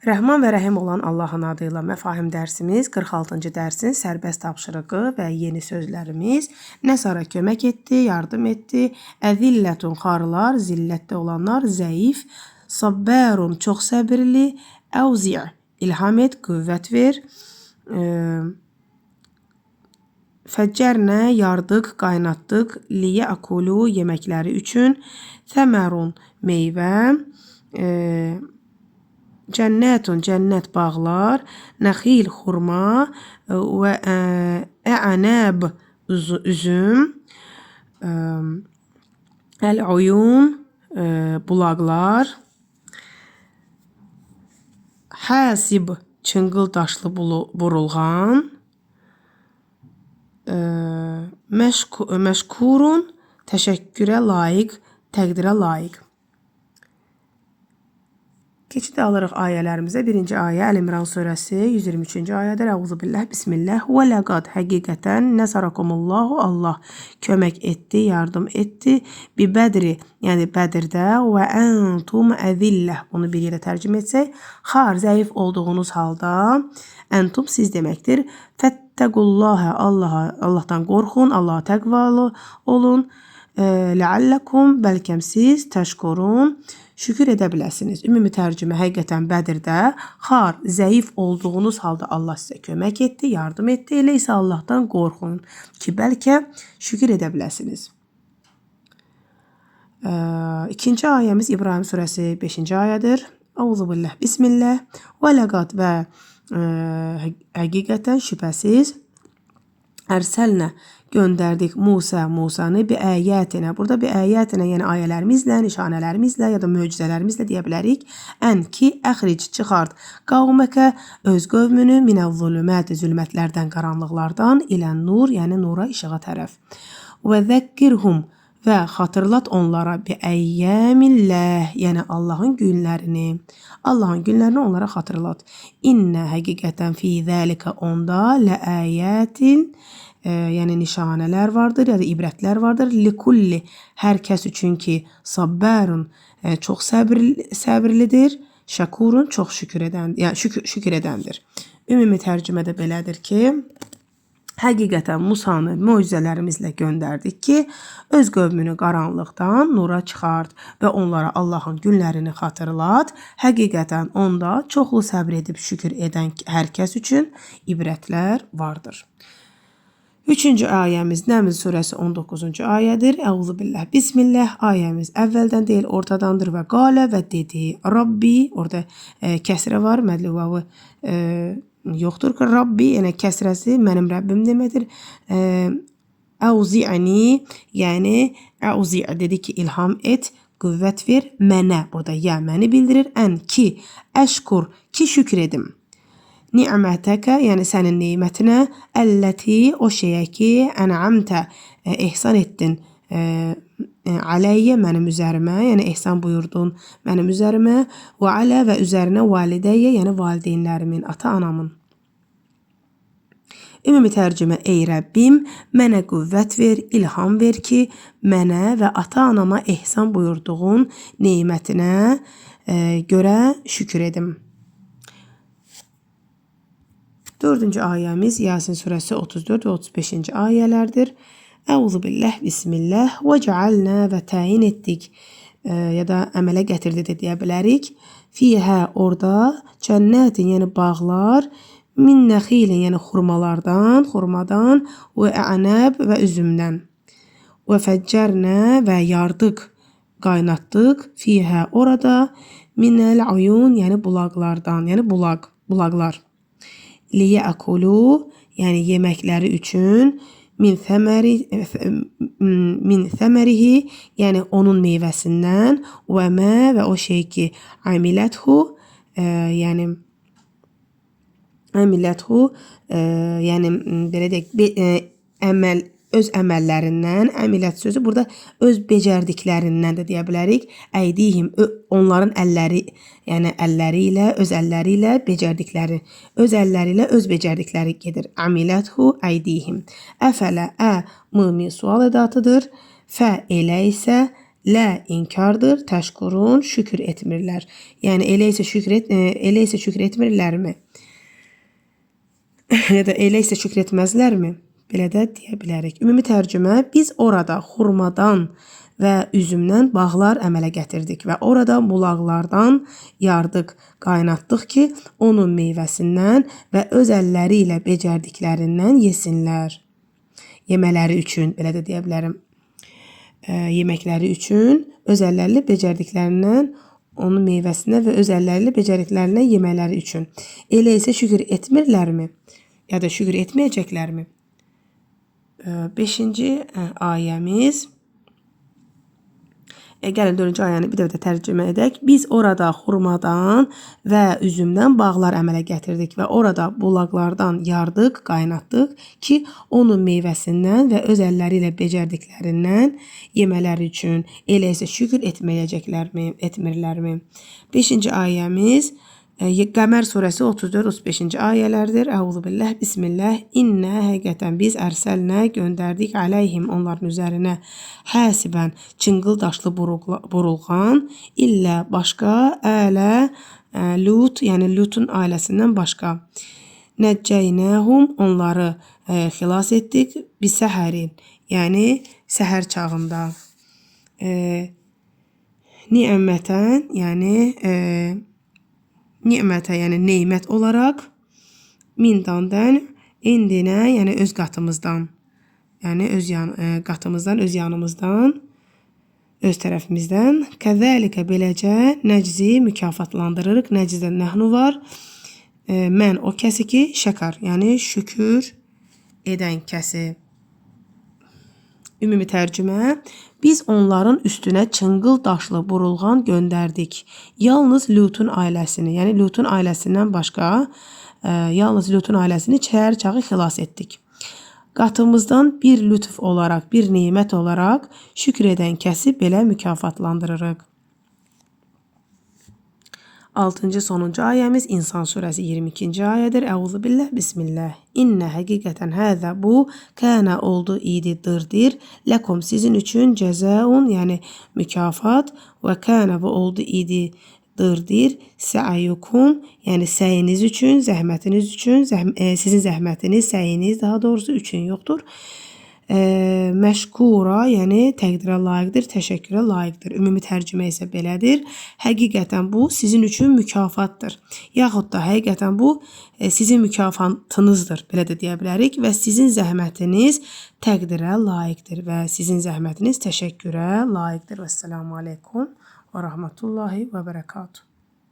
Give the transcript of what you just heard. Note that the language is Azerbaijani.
Rəhman və Rəhim olan Allahın adıyla məfahim dərsimiz 46-cı dərsin sərbəst tapşırığı və yeni sözlərimiz nəsara kömək etdi, yardım etdi. Əzillətun xarlar, zillətdə olanlar, zəif, sabbərun çox səbirli, əvzi' ilham et, qüvvət ver. Fəccərnə yardıq, qaynatdıq, liyə akulu yeməkləri üçün, thəmərun meyvə, Cənnətun cənnət bağlar, nəxil xurma və ə'nəb üzüm, əl-uyun bulaqlar, həsib çıngıl daşlı burulğan, məşkurun təşəkkürə layiq, təqdirə layiq. Keçid alırıq ayələrimizə. Birinci ayə Əl-İmran surəsi 123-cü ayədir. Əuzubillah, bismillah. Və ləqad həqiqətən nəsarakumullahu Allah kömək etdi, yardım etdi. Bi bədri, yəni Bədirdə və əntum əzilləh. Bunu bir yerə tərcümə etsək, xar, zəif olduğunuz halda əntum siz deməkdir. Fəttəqullahə, Allahdan qorxun, Allaha təqvalı olun. Ləalləkum, bəlkəm siz təşkurun, şükür edə biləsiniz. Ümumi tərcümə həqiqətən Bədirdə xar, zəif olduğunuz halda Allah sizə kömək etdi, yardım etdi. Elə isə Allahdan qorxun ki, bəlkə şükür edə biləsiniz. İkinci ayəmiz İbrahim surəsi 5-ci ayədir. Əuzubillah, bismillah. Və ləqad və həqiqətən şübhəsiz ərsəlnə göndərdik Musanı bi əyətinə. Burada bi əyətinə, yəni ayələrimizlə, nişanələrimizlə ya da möcüzələrimizlə deyə bilərik. Ən ki, əxric çıxart qavməkə öz qövmünü minəz-zulümət, zülmətlərdən, qaranlıqlardan ilən nur, yəni nura, işığa tərəf. Və zəkkirhum və xatırlat onlara bi əyyəmilləh, yəni Allahın günlərini. Allahın günlərini onlara xatırlat. İnnə həqiqətən fi zəlikə onda lə-əyətin, yəni nişanələr vardır, ya da ibrətlər vardır. Likulli, hər kəs üçün ki, sabbərun, çox səbirlidir. Şəkurun, çox şükür edəndir. Ümumi tərcümədə belədir ki, həqiqətən Musanı möcüzələrimizlə göndərdik ki, öz qövmünü qaranlıqdan nura çıxart və onlara Allahın günlərini xatırlat. Həqiqətən onda çoxlu səbr edib şükür edən hər kəs üçün ibrətlər vardır. Üçüncü ayəmiz Nəml surəsi 19-cu ayədir. Əuzubillah, bismillah. Ayəmiz əvvəldən deyil, ortadandır və qalə və dedi. Rabbi, orada kəsrə var, mədli vavı yoxdur ki, Rabbi, yəni kəsrəsi mənim Rəbbim deməkdir. Əuzi'ni, yəni əuzi' dedi ki, ilham et, qüvvət ver, mənə, burada ya məni bildirir, ən ki, əşkur, ki şükür edim. Ni'mətəkə, yəni sənin neymətinə, əlləti, o şeyə ki, ən'amtə, ehsan etdin, aləyyə, mənim üzərimə, yəni ehsan buyurdun mənim üzərimə, və alə və üzərinə validəyyə, yəni valideynlərimin, ata-anamın. Ümumi tərcümə, ey Rəbbim, mənə qüvvət ver, ilham ver ki, mənə və ata-anama ehsan buyurduğun neymətinə görə şükür edim. Dördüncü ayəmiz Yasin surəsi 34 və 35-ci ayələrdir. Əuzubillah, bismillah, və cəalnə və təyin etdik, ya da əmələ gətirdi də deyə bilərik. Fiyhə, orada, cənnətin, yəni bağlar, min nəxilin, yəni xurmadan, və ə'nəb və üzümdən. Və fəccərnə və yardıq, qaynatdıq, fiyhə, orada, minəl uyun, yəni bulaqlardan, yəni bulaqlar. Liyə akulu, yəni yeməkləri üçün, min thəmərihi, yəni onun meyvəsindən, və mə və o şey ki, amiləthu, yəni belə deyək, öz əməllərindən, əmilət sözü burada öz becərdiklərindən də deyə bilərik. Əydihim, onların əlləri, yəni əlləri ilə, öz əlləri ilə becərdikləri, öz əlləri ilə öz becərdikləri gedir. Amiləthu əydihim. Əfələ, mımi sual edatıdır. Fə elə isə Lə inkardır, təşkurun şükür etmirlər. Yəni elə isə şükür etmirlərmi? Ya da elə isə şükür etməzlərmi? Belə də deyə bilərik. Ümumi tərcümə: biz orada xurmadan və üzümdən bağlar əmələ gətirdik və orada bulaqlardan yardıq, qaynatdıq ki, onun meyvəsindən və öz əlləri ilə becərdiklərindən yesinlər. Yemələri üçün, belə də deyə bilərəm. Yeməkləri üçün öz əllərlə becərdiklərindən onun meyvəsindən və öz əllərlə becərdiklərindən yemələri üçün. Elə isə şükür etmirlərmi? Ya da şükür etməyəcəklərmi? 5-ci ayəmiz. Gəlin 4-cü ayəni bir də tərcümə edək. Biz orada xurmadan və üzümdən bağlar əmələ gətirdik və orada bulaqlardan yardıq, qaynatdıq ki, onun meyvəsindən və öz əlləri ilə becərdiklərindən yemələri üçün. Elə isə şükür etməyəcəklərmi, etmirlərmi? 5-ci ayəmiz Qəmər surəsi 34-35-ci ayələrdir. Əuzubillah, bismillah. İnnə, həqiqətən biz ərsəlnə, göndərdik, əleyhim, onların üzərinə, həsibən, çıngıl daşlı burulğan, illə başqa, ələ, Lut, yəni Lutun ailəsindən başqa. Nəccəynəhum, onları xilas etdik, bisəhərin, yəni səhər çağında. Ni'mətən, yəni nimətə, yəni neymət olaraq, mindandan, indinə, yəni öz qatımızdan, yəni öz qatımızdan, öz yanımızdan, öz tərəfimizdən, kəzəlikə beləcə, nəczi mükafatlandırırıq, nəcizdən nəhnu var, mən o kəsi ki, şəkar, yəni şükür edən kəsi. Ümumi tərcümə: biz onların üstünə çıngıl daşlı burulğan göndərdik. Yalnız Lutun ailəsini, yəni Lutun ailəsindən başqa, yalnız Lutun ailəsini çər çağı xilas etdik. Qatımızdan bir lütf olaraq, bir nemət olaraq şükür edən kəsi belə mükafatlandırırıq. 6-cı sonuncu ayəmiz İnsan surəsi 22-ci ayədir. Əuzubillah, bismillah. İnnə, həqiqətən, həzə, bu, kənə, oldu, idi, dırdir, ləkum, sizin üçün, cəzəun, yəni mükafat, və kənə, bu, oldu, idi, dırdir, sə'yukum, yəni səyiniz üçün, zəhmətiniz üçün, sizin zəhmətiniz, səyiniz daha doğrusu üçün yoxdur. Məşkura, yəni təqdirə layiqdir, təşəkkürə layiqdir. Ümumi tərcümə isə belədir. Həqiqətən bu sizin üçün mükafatdır. Yaxud da həqiqətən bu sizin mükafatınızdır. Belə də deyə bilərik və sizin zəhmətiniz təqdirə layiqdir və sizin zəhmətiniz təşəkkürə layiqdir. Vəssalamu aleykum və rahmetullahi və bərəkatuhu.